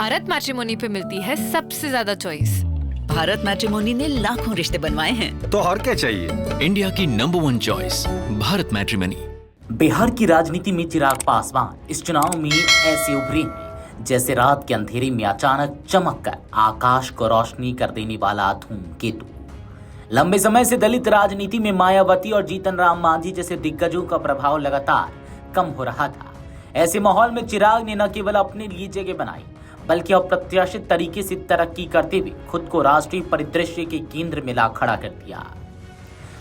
Bharat matrimony पे मिलती है सबसे ज्यादा चॉइस। भारत मैट्रिमोनी ने लाखों रिश्ते बनवाए हैं। तो और क्या चाहिए? इंडिया की number 1 choice Bharat matrimony. Bihar की राजनीति में चिराग पासवान इस चुनाव में ऐसे उभरे हैं जैसे रात के अंधेरे में अचानक चमक कर आकाश को रोशनी कर देने वाला धूमकेतु। लंबे समय से दलित राजनीति में मायावती और जीतन राम मांझी जैसे दिग्गजों का प्रभाव लगातार कम हो रहा था। ऐसे माहौल में चिराग ने न केवल अपने लिए जगह बनाई बल्कि अप्रत्याशित तरीके से तरक्की करते हुए खुद को राष्ट्रीय परिदृश्य के केंद्र में ला खड़ा कर दिया।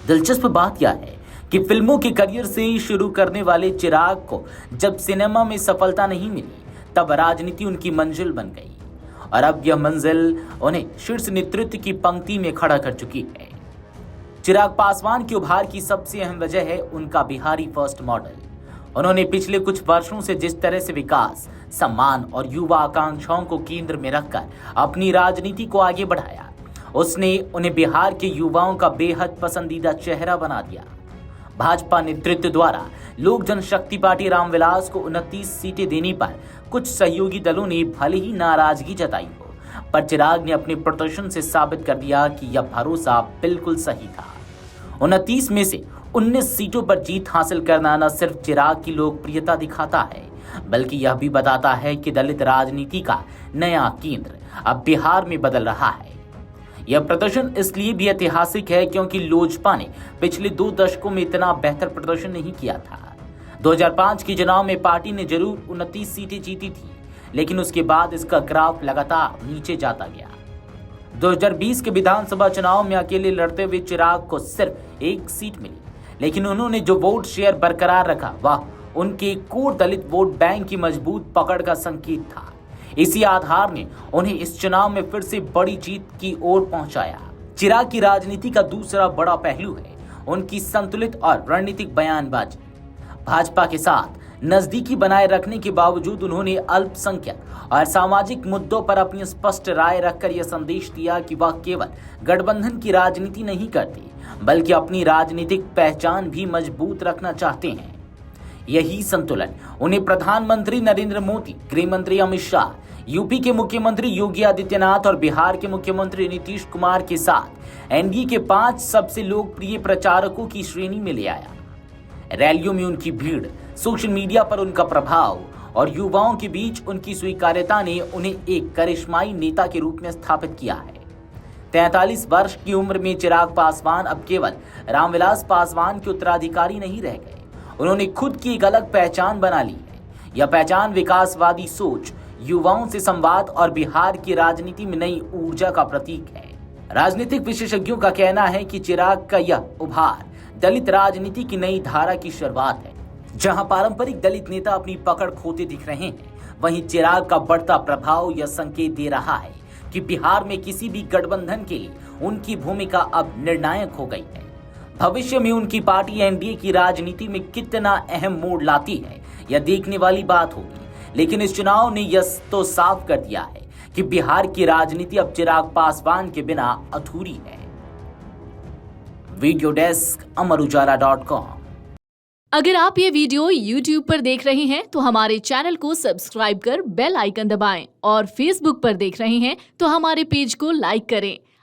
दिलचस्प बात यह है कि फिल्मों के करियर से ही शुरू करने वाले चिराग को जब सिनेमा में सफलता नहीं मिली तब राजनीति उनकी मंजिल बन गई और अब यह मंजिल उन्हें शीर्ष नेतृत्व की पंक्ति में खड़ा कर चुकी है। चिराग पासवान के उभार की सबसे अहम वजह है उनका बिहारी फर्स्ट मॉडल। उन्होंने पिछले कुछ वर्षों से जिस तरह से विकास, सम्मान और युवा आकांक्षाओं को केंद्र में रखकर अपनी राजनीति को आगे बढ़ाया, उसने उन्हें बिहार के युवाओं का बेहद पसंदीदा चेहरा बना दिया। भाजपा नेतृत्व द्वारा लोक जनशक्ति पार्टी रामविलास को 29 सीटें देने पर कुछ सहयोगी दलों ने भले ही नाराजगी जताई हो, पर चिराग ने अपने प्रदर्शन से साबित कर दिया कि यह भरोसा बिल्कुल सही था। 29 में से 19 सीटों पर जीत हासिल करना न सिर्फ चिराग की लोकप्रियता दिखाता है बल्कि यह भी बताता है कि दलित राजनीति का नया केंद्र अब बिहार में बदल रहा है। यह प्रदर्शन इसलिए भी ऐतिहासिक है क्योंकि लोजपा ने पिछले 2 दशकों में इतना बेहतर प्रदर्शन नहीं किया था। 2005 के चुनाव में पार्टी ने जरूर 29 सीटें जीती थी, लेकिन उसके बाद इसका ग्राफ लगातार नीचे जाता गया। 2020 के विधानसभा चुनाव में अकेले लड़ते हुए चिराग को सिर्फ 1 सीट मिली, लेकिन उन्होंने जो वोट शेयर बरकरार रखा वह उनके कोर दलित वोट बैंक की मजबूत पकड़ का संकेत था। इसी आधार ने उन्हें इस चुनाव में फिर से बड़ी जीत की ओर पहुंचाया। चिराग की राजनीति का दूसरा बड़ा पहलू है उनकी संतुलित और रणनीतिक बयानबाजी। भाजपा के साथ नजदीकी बनाए रखने के बावजूद उन्होंने अल्पसंख्यक और सामाजिक मुद्दों पर अपनी स्पष्ट राय रखकर यह संदेश दिया कि वह केवल गठबंधन की राजनीति नहीं करती बल्कि अपनी राजनीतिक पहचान भी मजबूत रखना चाहते हैं। यही संतुलन उन्हें प्रधानमंत्री नरेंद्र मोदी, गृह मंत्री अमित शाह, यूपी के मुख्यमंत्री योगी आदित्यनाथ और बिहार के मुख्यमंत्री नीतीश कुमार के साथ एनडीए के 5 सबसे लोकप्रिय प्रचारकों की श्रेणी में ले आया। रैलियों में उनकी भीड़, सोशल मीडिया पर उनका प्रभाव और युवाओं के बीच उनकी स्वीकार्यता ने उन्हें एक करिश्माई नेता के रूप में स्थापित किया है। 43 वर्ष की उम्र में चिराग पासवान अब केवल रामविलास पासवान के उत्तराधिकारी नहीं रह गए, उन्होंने खुद की एक अलग पहचान बना ली है। यह पहचान विकासवादी सोच, युवाओं से संवाद और बिहार की राजनीति में नई ऊर्जा का प्रतीक है। राजनीतिक विशेषज्ञों का कहना है कि चिराग का यह उभार दलित राजनीति की नई धारा की शुरुआत है। जहां पारंपरिक दलित नेता अपनी पकड़ खोते दिख रहे हैं, वहीं चिराग का बढ़ता प्रभाव यह संकेत दे रहा है कि बिहार में किसी भी गठबंधन के लिए उनकी भूमिका अब निर्णायक हो गई है। भविष्य में उनकी पार्टी एनडीए की राजनीति में कितना अहम मोड़ लाती है, यह देखने वाली बात होगी, लेकिन इस चुनाव ने यह तो साफ कर दिया है कि बिहार की राजनीति अब चिराग पासवान के बिना अधूरी है। वीडियो डेस्क अमरुजाला.com। अगर आप ये वीडियो YouTube पर देख रहे हैं तो हमारे चैनल को सब्सक्राइब कर बेल आइकन दबाएं और Facebook पर देख रहे हैं तो हमारे पेज को लाइक करें।